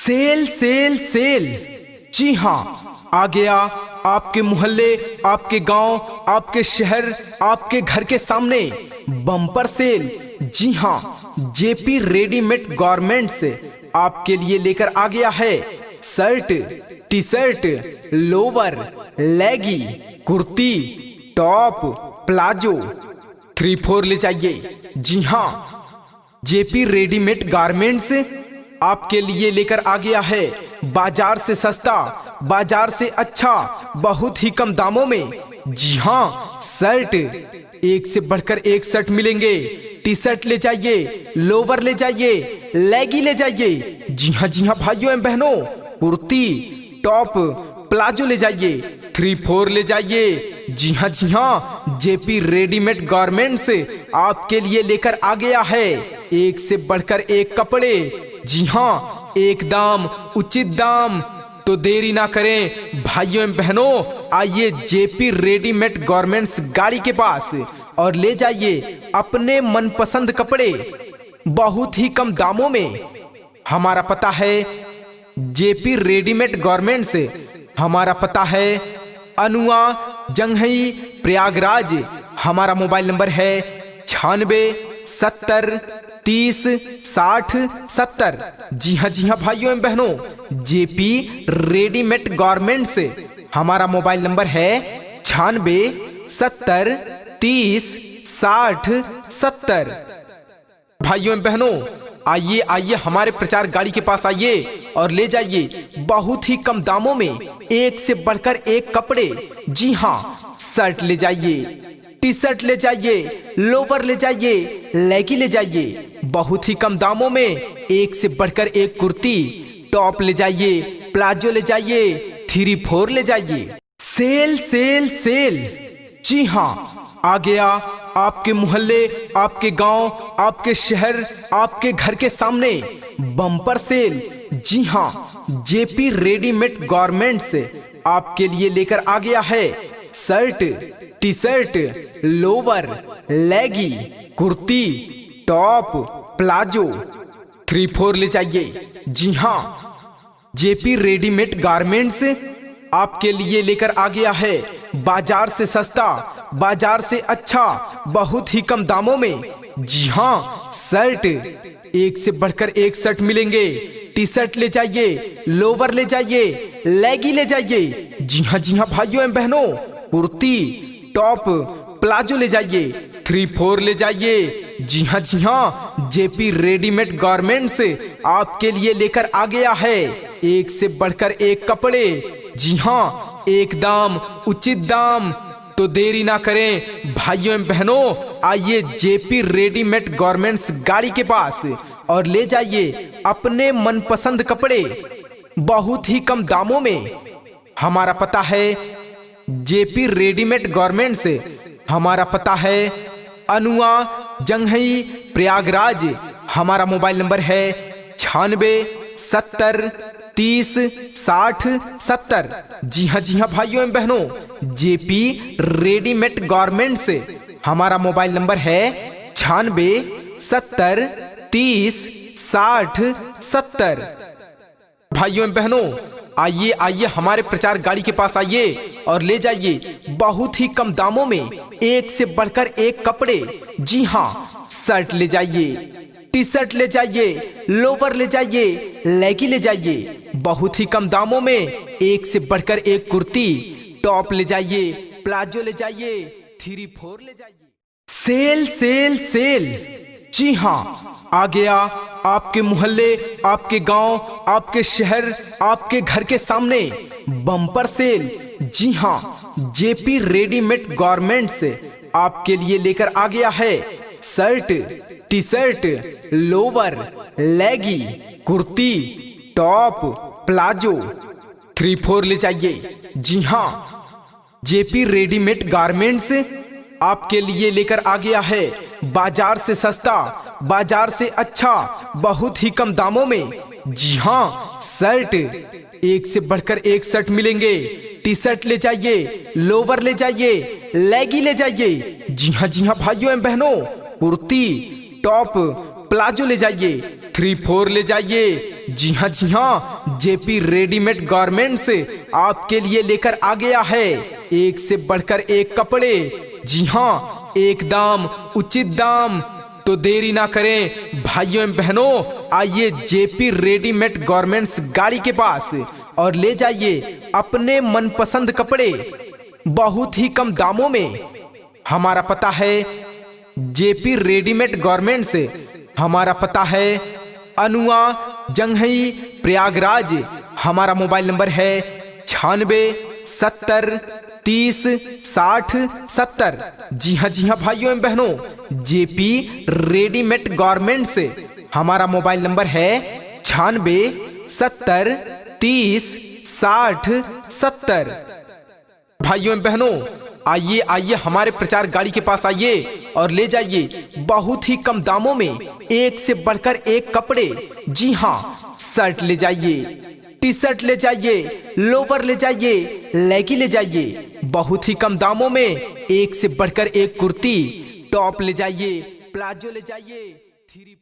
Cell cell cell. जी हाँ, आ गया आपके मोहल्ले, आपके गांव, आपके शहर, आपके घर के सामने बम्पर सेल। जी हाँ, जेपी रेडीमेड गारमेंट्स आपके लिए लेकर आ गया है शर्ट, टी शर्ट, लोवर, लेगी, कुर्ती, टॉप, प्लाजो, 3/4 ले जाइए। जी हाँ, जेपी रेडीमेड गारमेंट्स आपके लिए लेकर आ गया है बाजार से सस्ता, बाजार से अच्छा, बहुत ही कम दामों में। जी हाँ, शर्ट एक से बढ़कर एक शर्ट मिलेंगे। टी शर्ट ले जाइए, लोवर ले जाइए, लेगी ले जाइए। जी हाँ भाइयों एवं बहनों, कुर्ती, टॉप, प्लाजो ले जाइए, 3/4 ले जाइए। जी हाँ, जेपी रेडीमेड गारमेंट्स आपके लिए लेकर आ गया है एक से बढ़कर एक कपड़े। जी हाँ, एक दाम, उचित दाम। तो देरी ना करें भाइयों एवं बहनों, आइए जेपी रेडीमेड गारमेंट्स गाड़ी के पास और ले जाइए अपने मनपसंद कपड़े बहुत ही कम दामों में। हमारा पता है जेपी रेडीमेड गारमेंट्स, हमारा पता है अनुआ, जंघई, प्रयागराज। हमारा मोबाइल नंबर है 96 70 30 60 70। जी हाँ भाइयों एवं बहनों, जेपी रेडीमेड गारमेंट्स हमारा मोबाइल नंबर है 96 70 30 60 70। भाइयों एवं बहनों, आइए हमारे प्रचार गाड़ी के पास आइए और ले जाइए बहुत ही कम दामों में एक से बढ़कर एक कपड़े। जी हाँ, शर्ट ले जाइए, टी शर्ट ले जाइए, लोवर ले जाइए, लेगी ले जाइए बहुत ही कम दामों में। एक से बढ़कर एक कुर्ती, टॉप ले जाइए, प्लाजो ले जाइए, 3/4 ले जाइए। Cell cell cell. जी हाँ, आ गया आपके मोहल्ले, आपके गांव, आपके शहर, आपके घर के सामने बम्पर सेल। जी हाँ, जेपी रेडीमेड गारमेंट्स आपके लिए लेकर आ गया है शर्ट, टी शर्ट, लोवर, लेगी, कुर्ती, टॉप, प्लाजो, 3/4 ले जाइए। जी हाँ, जेपी रेडीमेड गारमेंट्स आपके लिए लेकर आ गया है बाजार से सस्ता, बाजार से अच्छा, बहुत ही कम दामों में। जी हाँ, शर्ट एक से बढ़कर एक शर्ट मिलेंगे। टी शर्ट ले जाइए, लोवर ले जाइए, लेगी ले जाइए। जी हाँ भाइयों एवं बहनों, कुर्ती, टॉप, प्लाजो ले जाइए, 3/4 ले जाइए। जी हाँ, जेपी रेडीमेड गारमेंट्स आपके लिए लेकर आ गया है एक से बढ़कर एक कपड़े। जी हाँ, एक दाम, उचित दाम। तो देरी ना करें भाइयों एवं बहनों, आइए जेपी रेडीमेड गारमेंट्स गाड़ी के पास और ले जाइए अपने मनपसंद कपड़े बहुत ही कम दामों में। हमारा पता है जेपी रेडीमेड गारमेंट्स, हमारा पता है अनुआ, जंघई, प्रयागराज। हमारा मोबाइल नंबर है 96 70 30 60 70। जी हाँ भाइयों एवं बहनों, जेपी रेडीमेड गारमेंट्स हमारा मोबाइल नंबर है 96 70 30 60 70। भाइयों एवं बहनों, आइए हमारे प्रचार गाड़ी के पास आइए और ले जाइए बहुत ही कम दामों में एक से बढ़कर एक कपड़े। जी हाँ, शर्ट ले जाइए, टी शर्ट ले जाइए, लोवर ले जाइए, लेगी ले जाइए बहुत ही कम दामों में। एक से बढ़कर एक कुर्ती, टॉप ले जाइए, प्लाजो ले जाइए, 3/4 ले जाइए। Cell cell cell. जी हाँ, आ गया आपके मोहल्ले, आपके गांव, आपके शहर, आपके घर के सामने बम्पर सेल। जी हाँ, जेपी रेडीमेड गारमेंट्स आपके लिए लेकर आ गया है शर्ट, टी शर्ट, लोवर, लेगी, कुर्ती, टॉप, प्लाजो, 3/4 ले जाइए। जी हाँ, जेपी रेडीमेड गारमेंट्स आपके लिए लेकर आ गया है बाजार से सस्ता, बाजार से अच्छा, बहुत ही कम दामों में। जी हाँ, शर्ट एक से बढ़कर एक शर्ट मिलेंगे। टी शर्ट ले जाइए, लोवर ले जाइए, लेगी ले जाइए। जी हाँ भाइयों एवं बहनों, कुर्ती, टॉप, प्लाजो ले जाइए, 3/4 ले जाइए। जी हाँ, जेपी रेडीमेड गारमेंट्स आपके लिए लेकर आ गया है एक से बढ़कर एक कपड़े। जी हाँ, एक दाम उचित दाम। तो देरी ना करें भाइयों एवं बहनों, आइए जेपी रेडीमेड गारमेंट्स गाड़ी के पास और ले जाइए अपने मनपसंद कपड़े बहुत ही कम दामों में। हमारा पता है जेपी रेडीमेड गारमेंट्स, हमारा पता है अनुआ जंघई प्रयागराज। हमारा मोबाइल नंबर है 9670306070। जी हाँ भाइयों एवं बहनों, जेपी रेडीमेड गारमेंट्स हमारा मोबाइल नंबर है 9670306070। भाइयों एवं बहनों, आइए आइए हमारे प्रचार गाड़ी के पास आइए और ले जाइए बहुत ही कम दामों में एक से बढ़कर एक कपड़े। जी हाँ, शर्ट ले जाइए, टी शर्ट ले जाइए, लोवर ले जाइए, लेगी ले जाइए बहुत ही कम दामों में एक से बढ़कर एक कुर्ती, टॉप ले जाइए, प्लाजो ले जाइए, 3